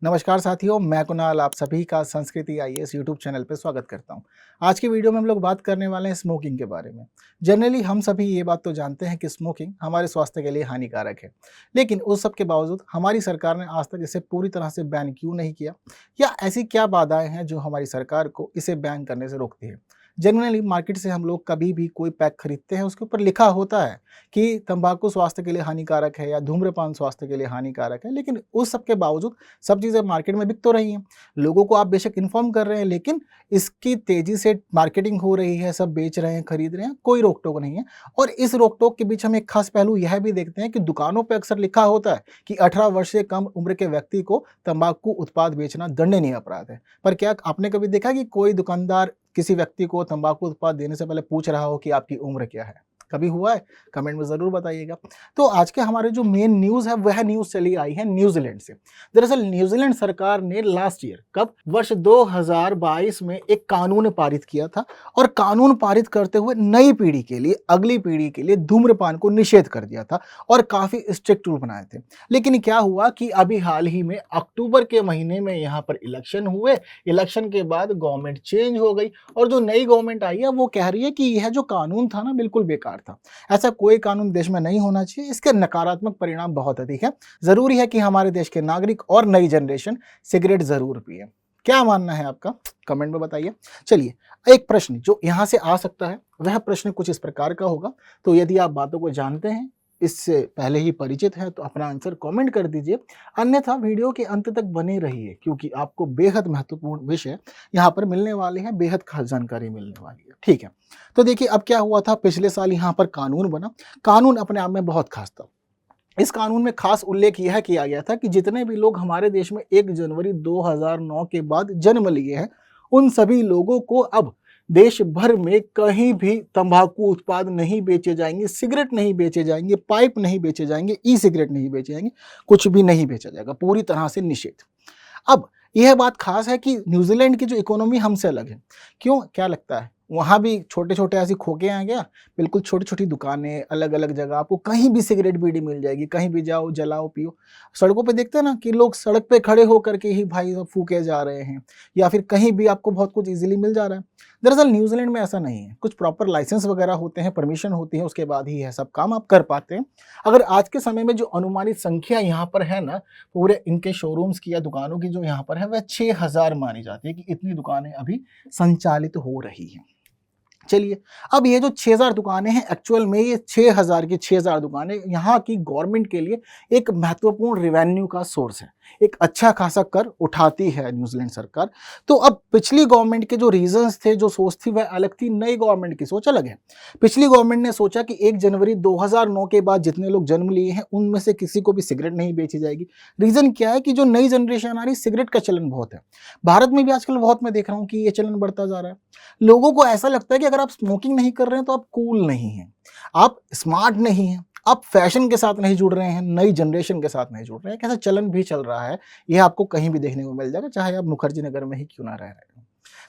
नमस्कार साथियों, मैं कुणाल आप सभी का संस्कृति आईएएस यूट्यूब चैनल पर स्वागत करता हूं। आज की वीडियो में हम लोग बात करने वाले हैं स्मोकिंग के बारे में। जनरली हम सभी ये बात तो जानते हैं कि स्मोकिंग हमारे स्वास्थ्य के लिए हानिकारक है, लेकिन उस सब के बावजूद हमारी सरकार ने आज तक इसे पूरी तरह से बैन क्यों नहीं किया, या ऐसी क्या बाधाएं हैं जो हमारी सरकार को इसे बैन करने से रोकती है। जनरली मार्केट से हम लोग कभी भी कोई पैक खरीदते हैं, उसके ऊपर लिखा होता है कि तंबाकू स्वास्थ्य के लिए हानिकारक है या धूम्रपान स्वास्थ्य के लिए हानिकारक है, लेकिन उस सब के बावजूद सब चीज़ें मार्केट में बिक तो रही हैं। लोगों को आप बेशक इन्फॉर्म कर रहे हैं, लेकिन इसकी तेज़ी से मार्केटिंग हो रही है, सब बेच रहे हैं, खरीद रहे हैं, कोई रोक-टोक नहीं है। और इस रोक-टोक के बीच हम एक खास पहलू यह भी देखते हैं कि दुकानों पे अक्सर लिखा होता है कि 18 वर्ष से कम उम्र के व्यक्ति को तंबाकू उत्पाद बेचना दंडनीय अपराध है। पर क्या आपने कभी देखा कि कोई दुकानदार किसी व्यक्ति को तंबाकू उत्पाद देने से पहले पूछ रहा हो कि आपकी उम्र क्या है? कभी हुआ है? कमेंट में ज़रूर बताइएगा। तो आज के हमारे जो मेन न्यूज़ है वह न्यूज़ चली आई है न्यूजीलैंड से। दरअसल न्यूजीलैंड सरकार ने लास्ट ईयर कब वर्ष 2022 में एक कानून पारित किया था, और कानून पारित करते हुए नई पीढ़ी के लिए, अगली पीढ़ी के लिए धूम्रपान को निषेध कर दिया था और काफ़ी स्ट्रिक्ट रूल बनाए थे। लेकिन क्या हुआ कि अभी हाल ही में अक्टूबर के महीने में यहाँ पर इलेक्शन हुए। इलेक्शन के बाद गवर्नमेंट चेंज हो गई और जो नई गवर्नमेंट आई है वो कह रही है कि यह जो कानून था ना, बिल्कुल बेकार था। ऐसा कोई कानून देश में नहीं होना चाहिए। इसके नकारात्मक परिणाम बहुत अधिक है। जरूरी है कि हमारे देश के नागरिक और नई जनरेशन सिगरेट जरूर पिए। क्या मानना है आपका? कमेंट में बताइए। चलिए, एक प्रश्न जो यहां से आ सकता है वह प्रश्न कुछ इस प्रकार का होगा। तो यदि आप बातों को जानते हैं, इससे पहले ही परिचित है, तो अपना आंसर कमेंट कर दीजिए। अन्यथा वीडियो के अंत तक बने रहिए, क्योंकि आपको बेहद महत्वपूर्ण विषय यहाँ पर मिलने वाले हैं, बेहद खास जानकारी मिलने वाली है। ठीक है, तो देखिए अब क्या हुआ था। पिछले साल यहाँ पर कानून बना। कानून अपने आप में बहुत खास था। इस कानून में खास उल्लेख यह किया गया था कि जितने भी लोग हमारे देश में 1 जनवरी 2009 के बाद जन्म लिए हैं, उन सभी लोगों को अब देश भर में कहीं भी तंबाकू उत्पाद नहीं बेचे जाएंगे, सिगरेट नहीं बेचे जाएंगे, पाइप नहीं बेचे जाएंगे, ई सिगरेट नहीं बेचे जाएंगे, कुछ भी नहीं बेचा जाएगा, पूरी तरह से निषेध। अब यह बात खास है कि न्यूजीलैंड की जो इकोनॉमी हमसे अलग है। क्यों, क्या लगता है? वहाँ भी छोटे-छोटे ऐसे खोखे आ गया, बिल्कुल छोटी-छोटी दुकानें, अलग-अलग जगह आपको कहीं भी सिगरेट बीड़ी मिल जाएगी, कहीं भी जाओ, जलाओ, पियो। सड़कों पे देखते हैं ना कि लोग सड़क पे खड़े होकर के ही भाई साहब फूके जा रहे हैं, या फिर कहीं भी आपको बहुत कुछ ईज़िली मिल जा रहा है। दरअसल न्यूजीलैंड में ऐसा नहीं है। कुछ प्रॉपर लाइसेंस वगैरह होते हैं, परमिशन होती है, उसके बाद ही यह सब काम आप कर पाते हैं। अगर आज के समय में जो अनुमानित संख्या यहाँ पर है ना, पूरे इनके शोरूम्स की या दुकानों की जो यहाँ पर है, वह 6000 मानी जाती है कि इतनी दुकानें अभी संचालित हो रही हैं। चलिए, अब ये जो 6000 दुकानें हैं, एक्चुअल में ये 6000 की 6000 दुकानें यहाँ की गवर्नमेंट के लिए एक महत्वपूर्ण रेवेन्यू का सोर्स है। एक अच्छा खासा कर उठाती है न्यूजीलैंड सरकार। तो अब पिछली गवर्नमेंट के जो रीजंस थे, जो सोच थी, वह अलग थी। नई गवर्नमेंट की सोच अलग है। पिछली गवर्नमेंट ने सोचा कि 1 जनवरी 2009 के बाद जितने लोग जन्म लिए हैं, उनमें से किसी को भी सिगरेट नहीं बेची जाएगी। रीजन क्या है कि जो नई जनरेशन आ रही, सिगरेट का चलन बहुत है। भारत में भी आजकल बहुत मैं देख रहा हूँ कि ये चलन बढ़ता जा रहा है। लोगों को ऐसा लगता है कि अगर आप स्मोकिंग नहीं कर रहे हैं तो आप कूल नहीं हैं, आप स्मार्ट नहीं हैं, आप फैशन के साथ नहीं जुड़ रहे हैं, नई जनरेशन के साथ नहीं जुड़ रहे हैं। कैसा चलन भी चल रहा है, यह आपको कहीं भी देखने को मिल जाएगा, चाहे आप मुखर्जी नगर में ही क्यों ना रह रहे हो।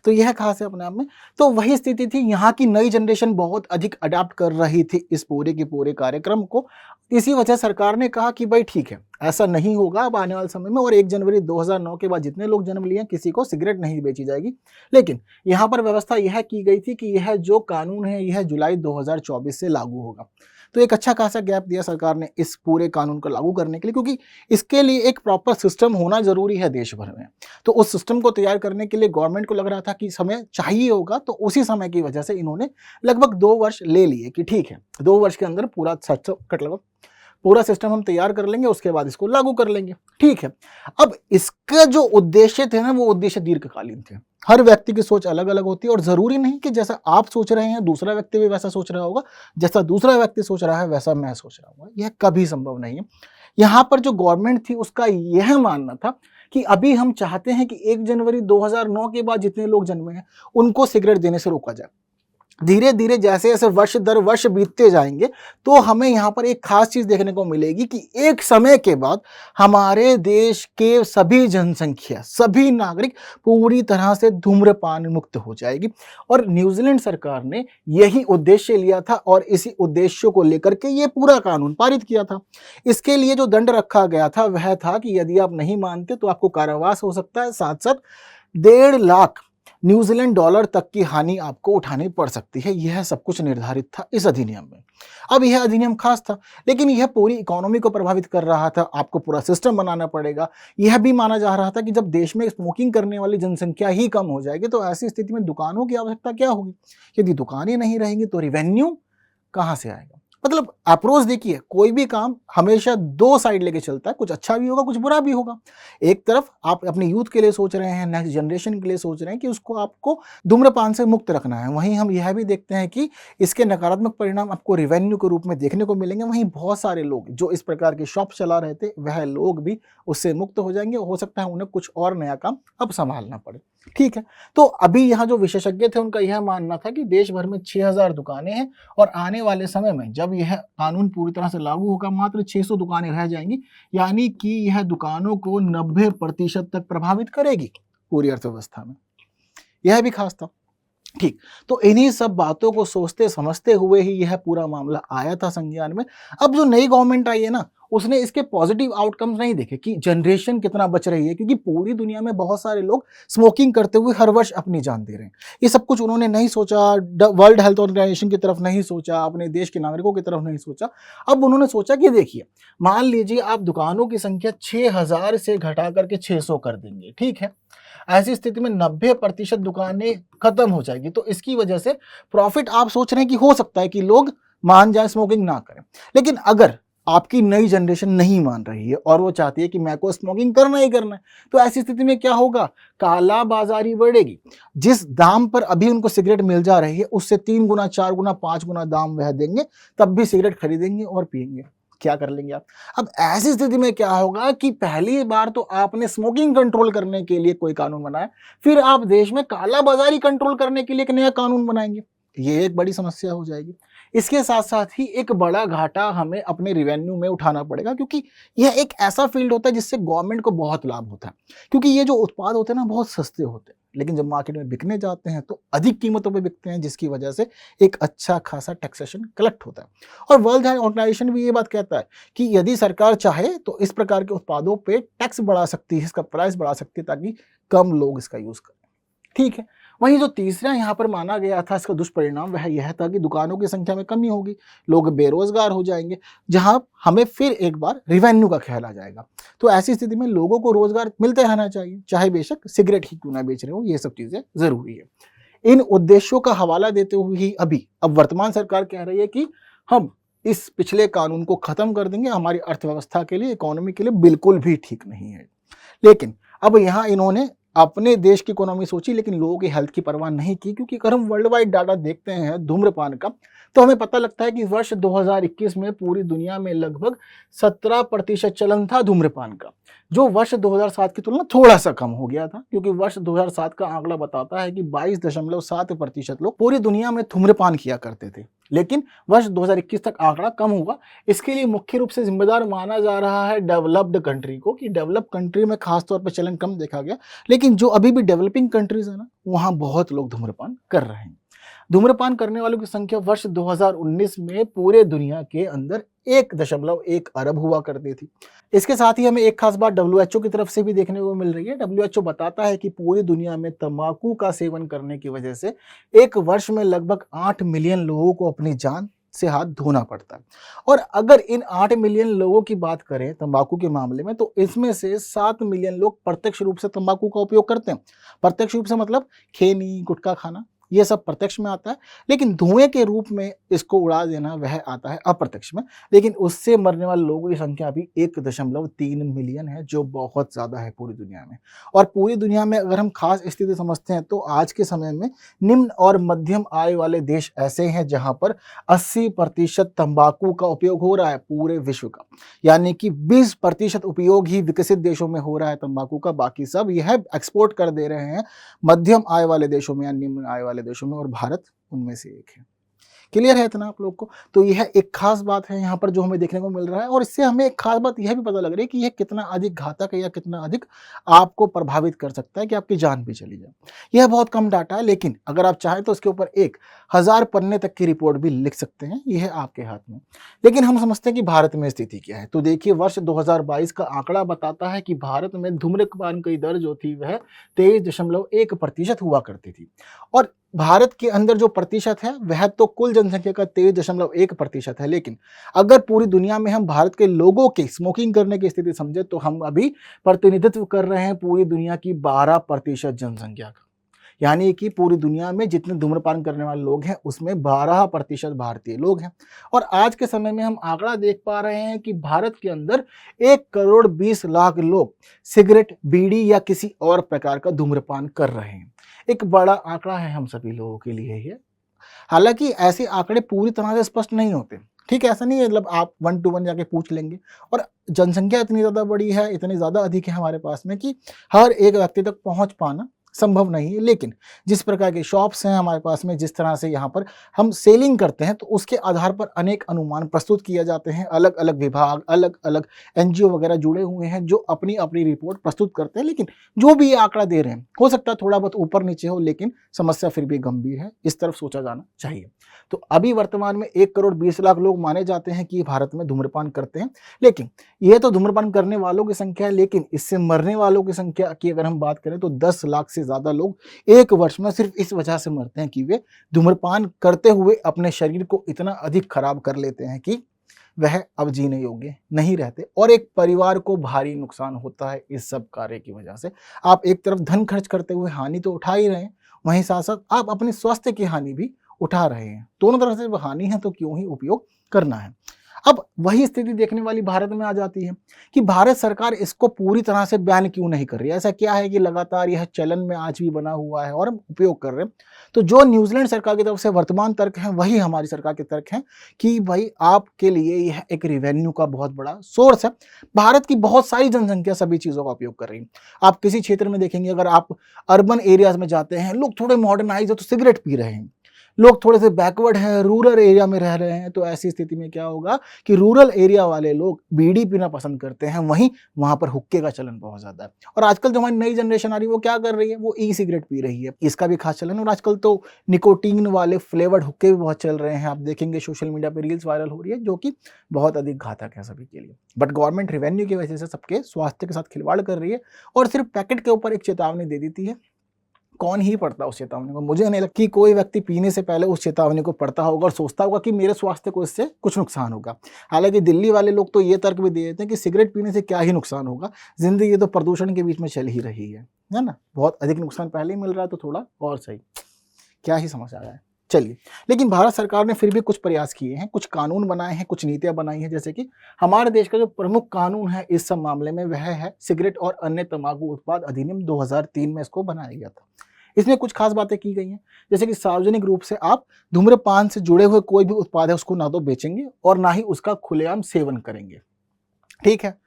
तो यह खास है अपने आप में। तो वही स्थिति थी, यहाँ की नई जनरेशन बहुत अधिक अडॉप्ट कर रही थी इस पूरे के पूरे कार्यक्रम को। इसी वजह सरकार ने कहा कि भाई ठीक है, ऐसा नहीं होगा अब आने वाले समय में, और 1 जनवरी 2009 के बाद जितने लोग जन्म लिए किसी को सिगरेट नहीं बेची जाएगी। लेकिन यहाँ पर व्यवस्था यह की गई थी कि यह जो कानून है यह जुलाई 2024 से लागू होगा। तो एक अच्छा खासा गैप दिया सरकार ने इस पूरे कानून को लागू करने के लिए, क्योंकि इसके लिए एक प्रॉपर सिस्टम होना जरूरी है देश भर में। तो उस सिस्टम को तैयार करने के लिए गवर्नमेंट को लग रहा था कि समय चाहिए होगा, तो उसी समय की वजह से इन्होंने लगभग 2 वर्ष ले लिए कि ठीक है, 2 वर्ष के अंदर पूरा पूरा सिस्टम हम तैयार कर लेंगे, उसके बाद इसको लागू कर लेंगे। ठीक है, अब इसका जो उद्देश्य थे ना, वो उद्देश्य दीर्घकालीन थे। हर व्यक्ति की सोच अलग अलग होती है, और जरूरी नहीं कि जैसा आप सोच रहे हैं दूसरा व्यक्ति भी वैसा सोच रहा होगा, जैसा दूसरा व्यक्ति सोच रहा है वैसा मैं सोच रहा हूँ। यह कभी संभव नहीं है। यहाँ पर जो गवर्नमेंट थी उसका यह मानना था कि अभी हम चाहते हैं कि 1 जनवरी 2009 के बाद जितने लोग जन्मे हैं उनको सिगरेट देने से रोका जाए। धीरे धीरे जैसे जैसे वर्ष दर वर्ष बीतते जाएंगे तो हमें यहाँ पर एक खास चीज देखने को मिलेगी कि एक समय के बाद हमारे देश के सभी जनसंख्या, सभी नागरिक पूरी तरह से धूम्रपान मुक्त हो जाएगी। और न्यूजीलैंड सरकार ने यही उद्देश्य लिया था और इसी उद्देश्य को लेकर के ये पूरा कानून पारित किया था। इसके लिए जो दंड रखा गया था वह था कि यदि आप नहीं मानते तो आपको कारावास हो सकता है, साथ साथ 1.5 लाख न्यूजीलैंड डॉलर तक की हानि आपको उठानी पड़ सकती है। यह सब कुछ निर्धारित था इस अधिनियम में। अब यह अधिनियम खास था, लेकिन यह पूरी इकोनॉमी को प्रभावित कर रहा था। आपको पूरा सिस्टम बनाना पड़ेगा। यह भी माना जा रहा था कि जब देश में स्मोकिंग करने वाली जनसंख्या ही कम हो जाएगी तो ऐसी स्थिति में दुकानों की आवश्यकता क्या होगी। यदि दुकानें नहीं रहेंगी तो रिवेन्यू कहाँ से आएगा। मतलब अप्रोच देखिए, कोई भी काम हमेशा दो साइड लेके चलता है, कुछ अच्छा भी होगा कुछ बुरा भी होगा। एक तरफ आप अपने यूथ के लिए सोच रहे हैं, नेक्स्ट जनरेशन के लिए सोच रहे हैं कि उसको आपको धूम्रपान से मुक्त रखना है, वहीं हम यह भी देखते हैं कि इसके नकारात्मक परिणाम आपको रिवेन्यू के रूप में देखने को मिलेंगे। वहीं बहुत सारे लोग जो इस प्रकार के शॉप चला रहे थे वह लोग भी उससे मुक्त हो जाएंगे। हो सकता है उन्हें कुछ और नया काम अब संभालना पड़े। ठीक है, तो अभी यहाँ जो विशेषज्ञ थे उनका यह मानना था कि देश भर में 6000 दुकानें हैं और आने वाले समय में जब यह कानून पूरी तरह से लागू होगा मात्र 600 दुकानें रह जाएंगी, यानी कि यह दुकानों को 90% तक प्रभावित करेगी पूरी अर्थव्यवस्था में। यह भी खास था। ठीक, तो इन्हीं सब बातों को सोचते समझते हुए ही यह पूरा मामला आया था संज्ञान में। अब जो नई गवर्नमेंट आई है ना, उसने इसके पॉजिटिव आउटकम्स नहीं देखे कि जनरेशन कितना बच रही है, क्योंकि पूरी दुनिया में बहुत सारे लोग स्मोकिंग करते हुए हर वर्ष अपनी जान दे रहे हैं। ये सब कुछ उन्होंने नहीं सोचा, वर्ल्ड हेल्थ ऑर्गेनाइजेशन की तरफ नहीं सोचा, अपने देश के नागरिकों की तरफ नहीं सोचा। अब उन्होंने सोचा कि देखिए, मान लीजिए आप दुकानों की संख्या 6000 से घटा करके 600 कर देंगे, ठीक है। ऐसी स्थिति में 90% दुकानें खत्म हो जाएगी, तो इसकी वजह से प्रॉफिट आप सोच रहे हैं कि हो सकता है कि लोग मान जाए, स्मोकिंग ना करें। लेकिन अगर आपकी नई जनरेशन नहीं मान रही है और वो चाहती है कि मैं को स्मोकिंग करना ही करना है, तो ऐसी स्थिति में क्या होगा, काला बाजारी बढ़ेगी। जिस दाम पर अभी उनको सिगरेट मिल जा रही है उससे 3 गुना 4 गुना 5 गुना दाम वह देंगे, तब भी सिगरेट खरीदेंगे और पिएंगे। क्या कर लेंगे आप। अब ऐसी स्थिति में क्या होगा कि पहली बार तो आपने स्मोकिंग कंट्रोल करने के लिए कोई कानून बनाया, फिर आप देश में काला बाजारी कंट्रोल करने के लिए एक नया कानून बनाएंगे। ये एक बड़ी समस्या हो जाएगी। इसके साथ साथ ही एक बड़ा घाटा हमें अपने रिवेन्यू में उठाना पड़ेगा, क्योंकि यह एक ऐसा फील्ड होता है जिससे गवर्नमेंट को बहुत लाभ होता है। क्योंकि ये जो उत्पाद होते हैं ना, बहुत सस्ते होते हैं, लेकिन जब मार्केट में बिकने जाते हैं तो अधिक कीमतों पे बिकते हैं, जिसकी वजह से एक अच्छा खासा टैक्सेशन कलेक्ट होता है। और वर्ल्ड हेल्थ ऑर्गेनाइजेशन भी ये बात कहता है कि यदि सरकार चाहे तो इस प्रकार के उत्पादों पे टैक्स बढ़ा सकती है, इसका प्राइस बढ़ा सकती है, ताकि कम लोग इसका यूज करें। ठीक है, वहीं जो तीसरा यहाँ पर माना गया था इसका दुष्परिणाम वह यह था कि दुकानों की संख्या में कमी होगी, लोग बेरोजगार हो जाएंगे, जहां हमें फिर एक बार रिवेन्यू का ख्याल आ जाएगा। तो ऐसी स्थिति में लोगों को रोजगार मिलते रहना चाहिए, चाहे बेशक सिगरेट ही क्यों ना बेच रहे हो। ये सब चीजें जरूरी है। इन उद्देश्यों का हवाला देते हुए ही अब वर्तमान सरकार कह रही है कि हम इस पिछले कानून को खत्म कर देंगे, हमारी अर्थव्यवस्था के लिए, इकोनॉमी के लिए बिल्कुल भी ठीक नहीं है। लेकिन अब यहाँ इन्होंने अपने देश की इकोनॉमी सोची, लेकिन लोगों की हेल्थ की परवाह नहीं की। क्योंकि अगर हम वर्ल्ड वाइड डाटा देखते हैं धूम्रपान का, तो हमें पता लगता है कि वर्ष 2021 में पूरी दुनिया में लगभग 17% चलन था धूम्रपान का, जो वर्ष 2007 की तुलना थोड़ा सा कम हो गया था। क्योंकि वर्ष 2007 का आंकड़ा बताता है कि 22.7% लोग पूरी दुनिया में धूम्रपान किया करते थे, लेकिन वर्ष 2021 तक आंकड़ा कम होगा। इसके लिए मुख्य रूप से जिम्मेदार माना जा रहा है डेवलप्ड कंट्री को, कि डेवलप कंट्री में खासतौर पर चलन कम देखा गया, लेकिन जो अभी भी डेवलपिंग कंट्रीज है ना, वहाँ बहुत लोग धूम्रपान कर रहे हैं। धूम्रपान करने वालों की संख्या वर्ष 2019 में पूरे दुनिया के अंदर 1.1 अरब हुआ करती थी। इसके साथ ही हमें एक खास बात WHO की तरफ से भी देखने को मिल रही है। WHO बताता है कि पूरी दुनिया में तंबाकू का सेवन करने की वजह से एक वर्ष में लगभग 8 मिलियन लोगों को अपनी जान से हाथ धोना पड़ता है। और अगर इन 8 मिलियन लोगों की बात करें तंबाकू के मामले में, तो इसमें से 7 मिलियन लोग प्रत्यक्ष रूप से तंबाकू का उपयोग करते हैं। प्रत्यक्ष रूप से मतलब खैनी, गुटखा खाना, ये सब प्रत्यक्ष में आता है, लेकिन धुएं के रूप में इसको उड़ा देना वह आता है अप्रत्यक्ष में। लेकिन उससे मरने वाले लोगों की संख्या भी 1.3 मिलियन है, जो बहुत ज़्यादा है पूरी दुनिया में। और पूरी दुनिया में अगर हम खास स्थिति समझते हैं तो आज के समय में निम्न और मध्यम आय वाले देश ऐसे हैं जहां पर 80% तंबाकू का उपयोग हो रहा है पूरे विश्व का, यानी कि 20% उपयोग ही विकसित देशों में हो रहा है तंबाकू का, बाकी सब यह एक्सपोर्ट कर दे रहे हैं मध्यम आय वाले देशों में या निम्न आय वाले देशों में, और भारत उनमें से एक है। क्लियर है इतना आप लोग को? तो यह एक खास बात है यहाँ पर जो हमें देखने को मिल रहा है, और इससे हमें एक खास बात यह भी पता लग रही है कि यह कितना अधिक घातक है या कितना अधिक आपको प्रभावित कर सकता है कि आपकी जान भी चली जाए। यह बहुत कम डाटा है, लेकिन अगर आप चाहें तो इसके ऊपर 1000 पन्ने तक की रिपोर्ट भी लिख सकते हैं, यह है आपके हाथ में। लेकिन हम समझते हैं कि भारत में स्थिति क्या है। तो देखिए, वर्ष 2022 का आंकड़ा बताता है कि भारत में धूम्रपान की दर जो थी वह 23.1% हुआ करती थी, और भारत के अंदर जो प्रतिशत है वह तो कुल जनसंख्या का 23.1% है। लेकिन अगर पूरी दुनिया में हम भारत के लोगों के स्मोकिंग करने की स्थिति समझे तो हम अभी प्रतिनिधित्व कर रहे हैं पूरी दुनिया की 12% जनसंख्या का। यानी कि पूरी दुनिया में जितने धूम्रपान करने वाले लोग हैं उसमें 12% भारतीय लोग हैं। और आज के समय में हम आंकड़ा देख पा रहे हैं कि भारत के अंदर 1,20,00,000 लोग सिगरेट, बीड़ी या किसी और प्रकार का धूम्रपान कर रहे हैं। एक बड़ा आंकड़ा है हम सभी लोगों के लिए ये। हालांकि ऐसे आंकड़े पूरी तरह से स्पष्ट नहीं होते, ठीक है, ऐसा नहीं है मतलब आप 1 to 1 जाके पूछ लेंगे। और जनसंख्या इतनी ज़्यादा बड़ी है, इतनी ज़्यादा अधिक है हमारे पास में कि हर एक व्यक्ति तक पहुंच पाना संभव नहीं है। लेकिन जिस प्रकार के शॉप्स हैं हमारे पास में, जिस तरह से यहाँ पर हम सेलिंग करते हैं, तो उसके आधार पर अनेक अनुमान प्रस्तुत किए जाते हैं। अलग अलग विभाग, अलग अलग एनजीओ वगैरह जुड़े हुए हैं जो अपनी अपनी रिपोर्ट प्रस्तुत करते हैं। लेकिन जो भी ये आंकड़ा दे रहे हैं, हो सकता है थोड़ा बहुत ऊपर नीचे हो, लेकिन समस्या फिर भी गंभीर है, इस तरफ सोचा जाना चाहिए। तो अभी वर्तमान में 1,20,00,000 लोग माने जाते हैं कि भारत में धूम्रपान करते हैं। लेकिन यह तो धूम्रपान करने वालों की संख्या है, लेकिन इससे मरने वालों की संख्या की अगर हम बात करें तो 10 लाख से ज़्यादा लोग एक वर्ष में सिर्फ इस वजह से मरते हैं कि वे धूम्रपान करते हुए अपने शरीर को इतना अधिक खराब कर लेते हैं कि वह अब जीने योग्य नहीं रहते, और एक परिवार को भारी नुकसान होता है इस सब कार्य की वजह से। आप एक तरफ धन खर्च करते हुए हानि तो उठा ही रहे हैं, वहीं साथ साथ आप अपने स्वास्थ्य की हानि भी उठा रहे हैं। दोनों तरफ से वो हानि है, तो क्यों ही उपयोग करना है। अब वही स्थिति देखने वाली भारत में आ जाती है कि भारत सरकार इसको पूरी तरह से बैन क्यों नहीं कर रही है। ऐसा क्या है कि लगातार यह चलन में आज भी बना हुआ है और हम उपयोग कर रहे हैं। तो जो न्यूजीलैंड सरकार की तरफ से वर्तमान तर्क है वही हमारी सरकार के तर्क हैं कि भाई आपके लिए यह एक रेवेन्यू का बहुत बड़ा सोर्स है। भारत की बहुत सारी जनसंख्या सभी चीज़ों का उपयोग कर रही है। आप किसी क्षेत्र में देखेंगे, अगर आप अर्बन एरियाज में जाते हैं, लोग थोड़े मॉडर्नाइज है तो सिगरेट पी रहे हैं, लोग थोड़े से बैकवर्ड हैं, रूरल एरिया में रह रहे हैं, तो ऐसी स्थिति में क्या होगा कि रूरल एरिया वाले लोग बीड़ी पीना पसंद करते हैं, वहीं वहां पर हुक्के का चलन बहुत ज्यादा है। और आजकल जो हमारी नई जनरेशन आ रही है वो क्या कर रही है, वो ई सिगरेट पी रही है, इसका भी खास चलन। और आजकल तो निकोटीन वाले फ्लेवर्ड हुक्के भी बहुत चल रहे हैं, आप देखेंगे सोशल मीडिया पर रील्स वायरल हो रही है, जो कि बहुत अधिक घातक है सभी के लिए। बट गवर्नमेंट रेवेन्यू की वजह से सबके स्वास्थ्य के साथ खिलवाड़ कर रही है और सिर्फ पैकेट के ऊपर एक चेतावनी दे देती है। कौन ही पढ़ता उस चेतावनी को? मुझे नहीं लगता कि कोई व्यक्ति पीने से पहले उस चेतावनी को पढ़ता होगा और सोचता होगा कि मेरे स्वास्थ्य को इससे कुछ नुकसान होगा। हालांकि दिल्ली वाले लोग तो ये तर्क भी दे देते हैं कि सिगरेट पीने से क्या ही नुकसान होगा, जिंदगी तो प्रदूषण के बीच में चल ही रही है ना, बहुत अधिक नुकसान पहले ही मिल रहा है, तो थोड़ा और सही, क्या ही समझ आ रहा है। चलिए, लेकिन भारत सरकार ने फिर भी कुछ प्रयास किए हैं, कुछ कानून बनाए हैं, कुछ नीतियां बनाई हैं। जैसे कि हमारे देश का जो प्रमुख कानून है इस सब मामले में वह है सिगरेट और अन्य तंबाकू उत्पाद अधिनियम 2003 में इसको बनाया गया था। इसमें कुछ खास बातें की गई हैं, जैसे कि सार्वजनिक रूप से आप धूम्रपान से जुड़े हुए कोई भी उत्पाद है उसको ना तो बेचेंगे और ना ही उसका खुलेआम सेवन करेंगे। ठीक है,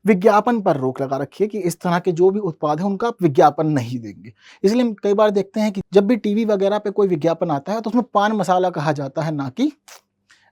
विज्ञापन पर रोक लगा रखिए कि इस तरह के जो भी उत्पाद है उनका आप विज्ञापन नहीं देंगे। इसलिए हम कई बार देखते हैं कि जब भी टीवी वगैरह पे कोई विज्ञापन आता है तो उसमें पान मसाला कहा जाता है, ना कि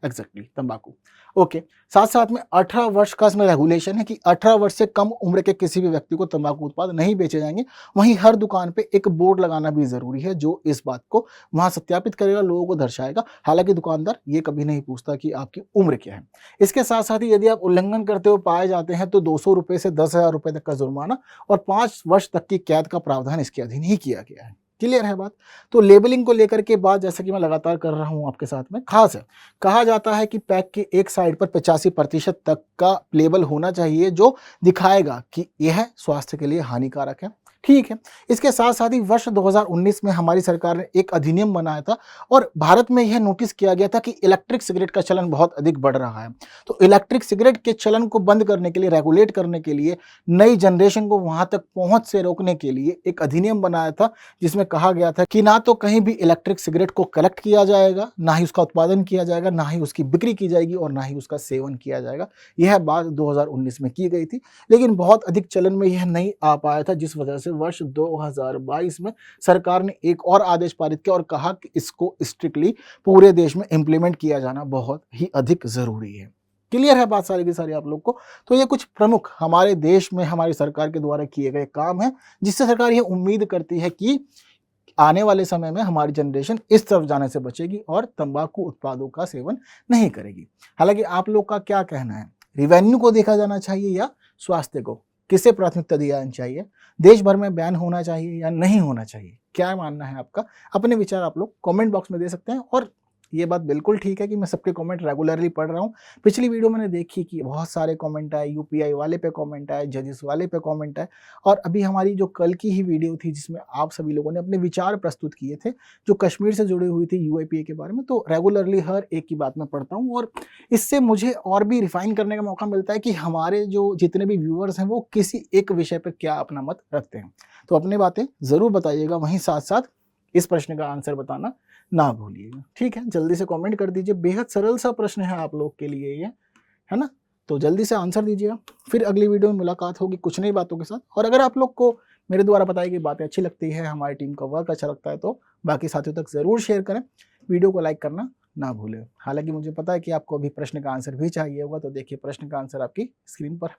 एग्जैक्टली तंबाकू। ओके, साथ साथ में 18 वर्ष का इसमें रेगुलेशन है कि 18 वर्ष से कम उम्र के किसी भी व्यक्ति को तंबाकू उत्पाद नहीं बेचे जाएंगे। वहीं हर दुकान पे एक बोर्ड लगाना भी जरूरी है जो इस बात को वहां सत्यापित करेगा, लोगों को दर्शाएगा। हालांकि दुकानदार ये कभी नहीं पूछता कि आपकी उम्र क्या है। इसके साथ साथ ही यदि आप उल्लंघन करते हुए पाए जाते हैं तो 200 रुपये से 10,000 रुपये तक का जुर्माना और 5 वर्ष तक की कैद का प्रावधान इसके अधीन ही किया गया है। क्लियर है बात? तो लेबलिंग को लेकर के बात जैसा कि मैं लगातार कर रहा हूं आपके साथ में, खास है, कहा जाता है कि पैक के एक साइड पर 85% तक का लेबल होना चाहिए जो दिखाएगा कि यह स्वास्थ्य के लिए हानिकारक है। ठीक है, इसके साथ साथ ही वर्ष 2019 में हमारी सरकार ने एक अधिनियम बनाया था और भारत में यह नोटिस किया गया था कि इलेक्ट्रिक सिगरेट का चलन बहुत अधिक बढ़ रहा है। तो इलेक्ट्रिक सिगरेट के चलन को बंद करने के लिए, रेगुलेट करने के लिए, नई जनरेशन को वहां तक पहुंच से रोकने के लिए एक अधिनियम बनाया था जिसमें कहा गया था कि ना तो कहीं भी इलेक्ट्रिक सिगरेट को कलेक्ट किया जाएगा, ना ही उसका उत्पादन किया जाएगा, ना ही उसकी बिक्री की जाएगी और ना ही उसका सेवन किया जाएगा। यह बात 2019 में की गई थी, लेकिन बहुत अधिक चलन में यह नहीं आ पाया था, जिस वजह से से वर्ष 2022 में सरकार ने एक और आदेश पारित किया और कहा कि इसको स्ट्रिक्टली पूरे देश में इम्प्लीमेंट किया जाना बहुत ही अधिक ज़रूरी है। क्लियर है बात सारी की सारी आप लोग को? तो ये कुछ प्रमुख हमारे देश में हमारी सरकार के द्वारा किए गए काम हैं, जिससे सरकार ये उम्मीद करती है कि आने वाले समय में हमारी जनरेशन इस तरफ जाने से बचेगी और तंबाकू उत्पादों का सेवन नहीं करेगी। हालांकि आप लोग का क्या कहना है, रिवेन्यू को देखा जाना चाहिए या स्वास्थ्य को? किसे प्राथमिकता दिया जाना चाहिए? देश भर में बैन होना चाहिए या नहीं होना चाहिए? क्या मानना है आपका? अपने विचार आप लोग कमेंट बॉक्स में दे सकते हैं। और ये बात बिल्कुल ठीक है कि मैं सबके कमेंट रेगुलरली पढ़ रहा हूँ। पिछली वीडियो मैंने देखी कि बहुत सारे कमेंट आए, यूपीआई वाले पे कमेंट आए, जजेस वाले पे कमेंट आए, और अभी हमारी जो कल की ही वीडियो थी जिसमें आप सभी लोगों ने अपने विचार प्रस्तुत किए थे जो कश्मीर से जुड़ी हुई थी यूआईपीए के बारे में, तो रेगुलरली हर एक की बात मैं पढ़ता हूँ और इससे मुझे और भी रिफाइन करने का मौका मिलता है कि हमारे जो जितने भी व्यूअर्स हैं वो किसी एक विषय पर क्या अपना मत रखते हैं। तो अपनी बातें ज़रूर बताइएगा, वहीं साथ साथ इस प्रश्न का आंसर बताना ना भूलिएगा। ठीक है, जल्दी से कमेंट कर दीजिए। बेहद सरल सा प्रश्न है आप लोग के लिए ये, है ना? तो जल्दी से आंसर दीजिएगा। फिर अगली वीडियो में मुलाकात होगी कुछ नई बातों के साथ। और अगर आप लोग को मेरे द्वारा बताई गई बातें अच्छी लगती है, हमारी टीम का वर्क अच्छा लगता है, तो बाकी साथियों तक ज़रूर शेयर करें। वीडियो को लाइक करना ना भूलें। हालांकि मुझे पता है कि आपको अभी प्रश्न का आंसर भी चाहिए होगा, तो देखिए प्रश्न का आंसर आपकी स्क्रीन पर।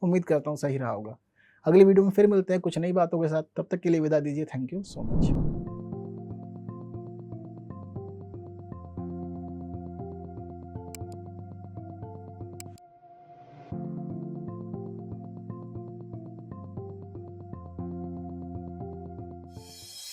उम्मीद करता हूँ सही रहा होगा। अगली वीडियो में फिर मिलते हैं कुछ नई बातों के साथ। तब तक के लिए विदा दीजिए। Thank you so much.